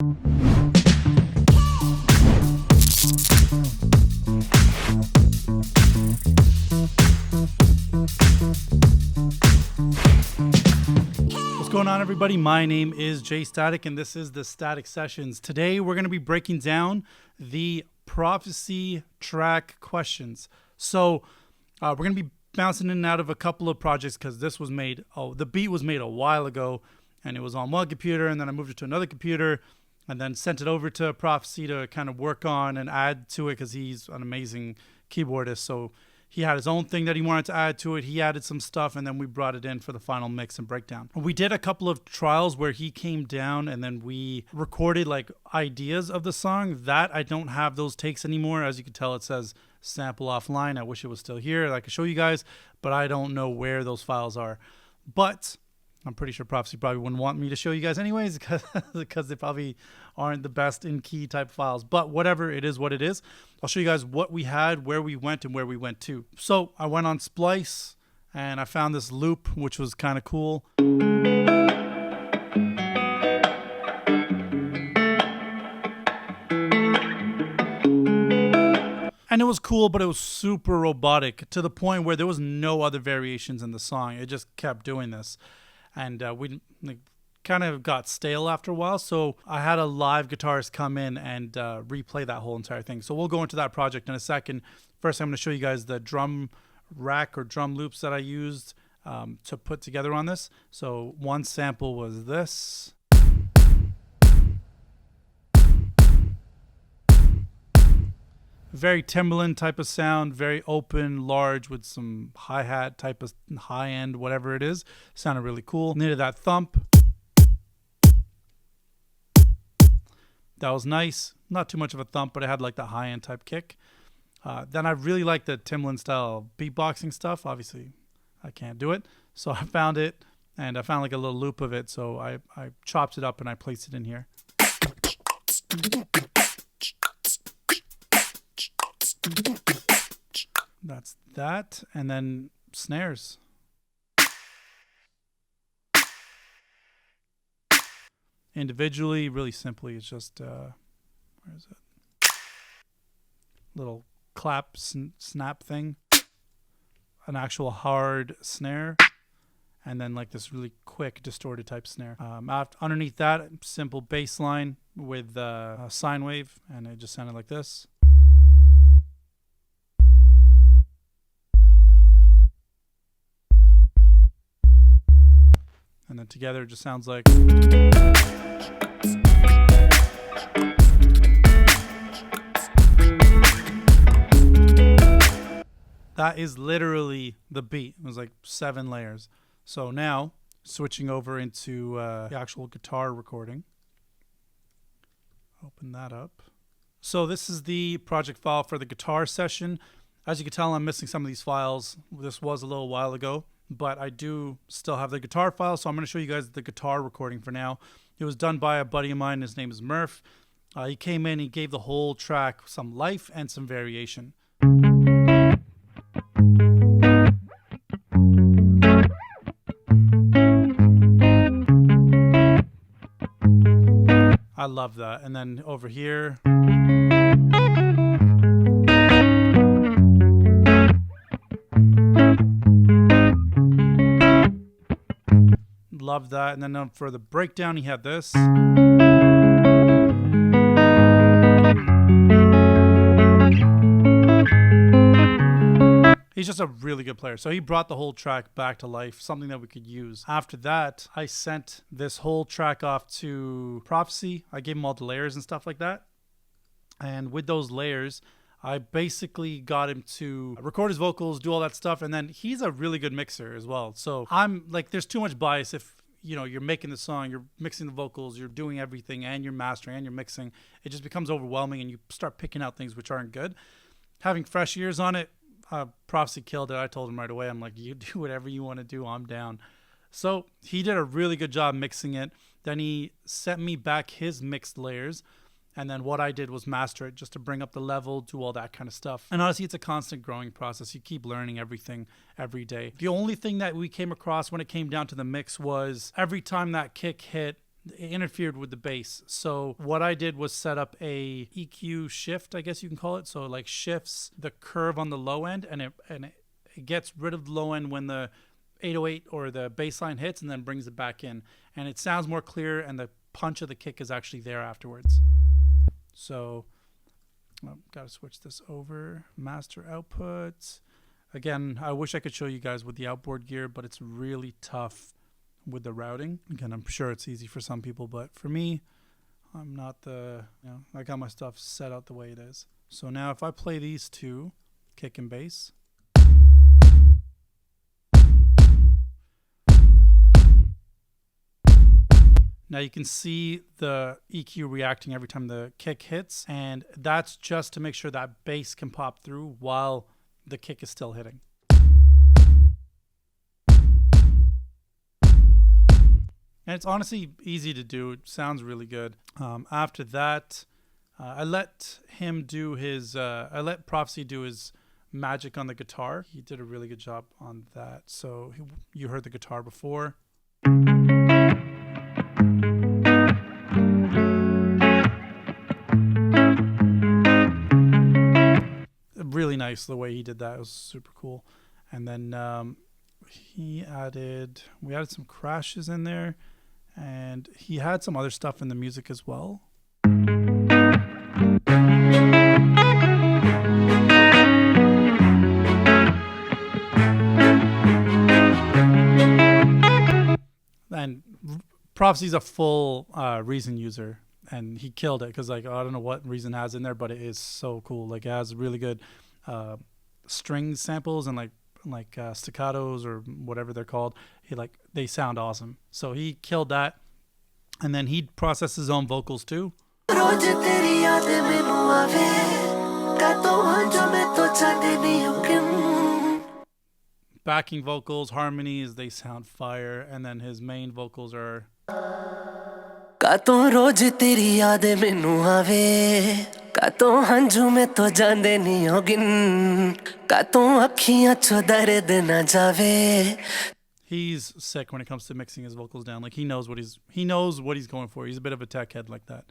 What's going on, everybody? My name is Statik, and this is the Statik Sessions. Today, we're going to be breaking down the Prophecy track questions. So, we're going to be bouncing in and out of a couple of projects because this was made, the beat was made a while ago, and it was on one computer, and then I moved it to another computer, and then sent it over to Prophecy to kind of work on and add to it because he's an amazing keyboardist. So, he had his own thing that he wanted to add to it. He added some stuff, and then we brought it in for the final mix and breakdown. We did a couple of trials where he came down, and then we recorded like ideas of the song. That I don't have those takes anymore. As you can tell, it says sample offline. I wish it was still here. I could show you guys, but I don't know where those files are. But I'm pretty sure Prophecy probably wouldn't want me to show you guys anyways because they probably aren't the best in key type files. But whatever, it is what it is. I'll show you guys what we had, where we went, and where we went to. So I went on Splice, and I found this loop, which was kind of cool. And it was cool, but it was super robotic to the point where there was no other variations in the song. It just kept doing this. And we kind of got stale after a while. So I had a live guitarist come in and replay that whole entire thing. So we'll go into that project in a second. First, I'm going to show you guys the drum rack or drum loops that I used to put together on this. So one sample was this. Very Timbaland type of sound, very open, large with some hi-hat type of high-end, whatever it is. Sounded really cool. Needed that thump. That was nice. Not too much of a thump, but it had like the high-end type kick. Then I really like the Timbaland style beatboxing stuff. Obviously, I can't do it. So I found it, and I found like a little loop of it. So I chopped it up and I placed it in here. That's that, and then snares. Individually, really simply, it's just where is it? Little clap snap thing, an actual hard snare, and then like this really quick distorted type snare. Underneath that, simple bass line with a sine wave, and it just sounded like this. And then together it just sounds like. That is literally the beat. It was like 7 layers. So now, switching over into the actual guitar recording. Open that up. So this is the project file for the guitar session. As you can tell, I'm missing some of these files. This was a little while ago, but I do still have the guitar file, so I'm going to show you guys the guitar recording for now. It was done by a buddy of mine. His name is Murph. He came in, he gave the whole track some life and some variation. I love that. And then over here, love that. And then for the breakdown, he had this. He's just a really good player. So he brought the whole track back to life, something that we could use. After that, I sent this whole track off to Prophecy. I gave him all the layers and stuff like that. And with those layers, I basically got him to record his vocals, do all that stuff. And then he's a really good mixer as well. So I'm like, there's too much bias if, you know, you're making the song, you're mixing the vocals, you're doing everything, and you're mastering, and you're mixing. It just becomes overwhelming, and you start picking out things which aren't good. Having fresh ears on it, Prophecy killed it. I told him right away, I'm like, you do whatever you want to do, I'm down. So he did a really good job mixing it. Then he sent me back his mixed layers. And then what I did was master it just to bring up the level, do all that kind of stuff. And honestly, it's a constant growing process. You keep learning everything every day. The only thing that we came across when it came down to the mix was every time that kick hit, it interfered with the bass. So what I did was set up a EQ shift, I guess you can call it. So it like shifts the curve on the low end, and it gets rid of the low end when the 808 or the bass line hits, and then brings it back in. And it sounds more clear, and the punch of the kick is actually there afterwards. So gotta switch this over. Master output. Again, I wish I could show you guys with the outboard gear, but it's really tough with the routing. Again, I'm sure it's easy for some people, but for me, I'm not I got my stuff set out the way it is. So now if I play these two, kick and bass, now you can see the EQ reacting every time the kick hits, and that's just to make sure that bass can pop through while the kick is still hitting. And it's honestly easy to do. It sounds really good. After that, I let Prophecy do his magic on the guitar. He did a really good job on that. So you heard the guitar before. Really nice the way he did that. It was super cool. And then we added some crashes in there, and he had some other stuff in the music as well. And Prophecy's a full Reason user, and he killed it because I don't know what Reason has in there, but it is so cool. Like, it has really good string samples and like staccatos or whatever they're called. They sound awesome. So he killed that, and then he processed his own vocals too. Backing vocals, harmonies, they sound fire, and then his main vocals are he's sick when it comes to mixing his vocals down. Like, he knows what he's going for. He's a bit of a tech head like that.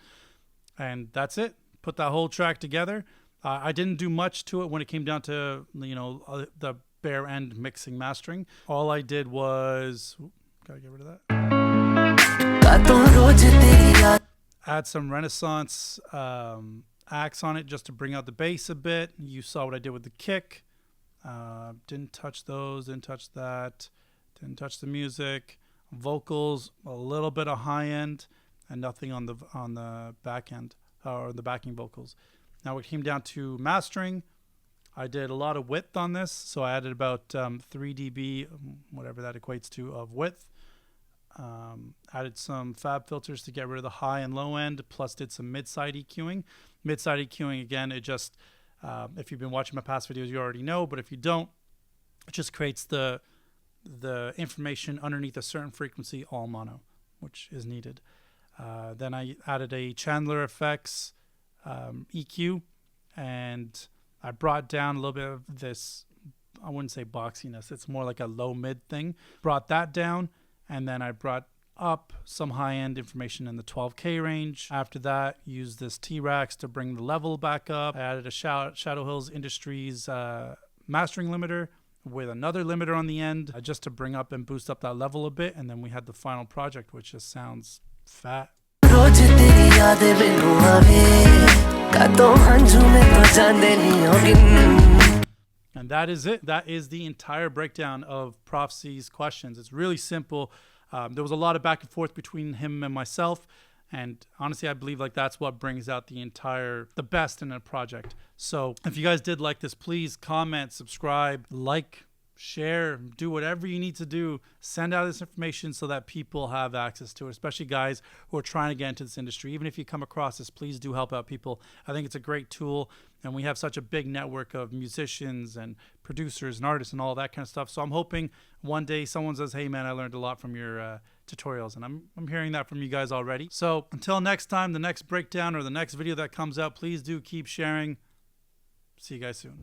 And that's it. Put that whole track together. I didn't do much to it when it came down to the bare end mixing mastering. All I did was gotta get rid of that. Add some Renaissance acts on it just to bring out the bass a bit. You saw what I did with the kick. Didn't touch those, didn't touch that, didn't touch the music. Vocals, a little bit of high end, and nothing on the back end or the backing vocals. Now it came down to mastering. I did a lot of width on this, so I added about 3 dB, whatever that equates to, of width. Added some fab filters to get rid of the high and low end, plus did some mid-side EQing. Mid-side EQing, again, it just, if you've been watching my past videos, you already know, but if you don't, it just creates the information underneath a certain frequency, all mono, which is needed. Then I added a Chandler Effects EQ, and I brought down a little bit of this, I wouldn't say boxiness, it's more like a low-mid thing. Brought that down, and then I brought up some high-end information in the 12K range. After that, used this T-Rax to bring the level back up. I added a Shadow Hills Industries mastering limiter with another limiter on the end, just to bring up and boost up that level a bit. And then we had the final project, which just sounds fat. And that is it. That is the entire breakdown of Prophecy's questions. It's really simple. There was a lot of back and forth between him and myself, and honestly, I believe that's what brings out the best in a project. So if you guys did like this, please comment, subscribe, like, share, do whatever you need to do. Send out this information so that people have access to it, especially guys who are trying to get into this industry. Even if you come across this, please do help out people. I think it's a great tool, and we have such a big network of musicians and producers and artists and all that kind of stuff. So I'm hoping one day someone says, hey man, I learned a lot from your tutorials, and I'm hearing that from you guys already. So until next time, the next breakdown or the next video that comes out, please do keep sharing. See you guys soon.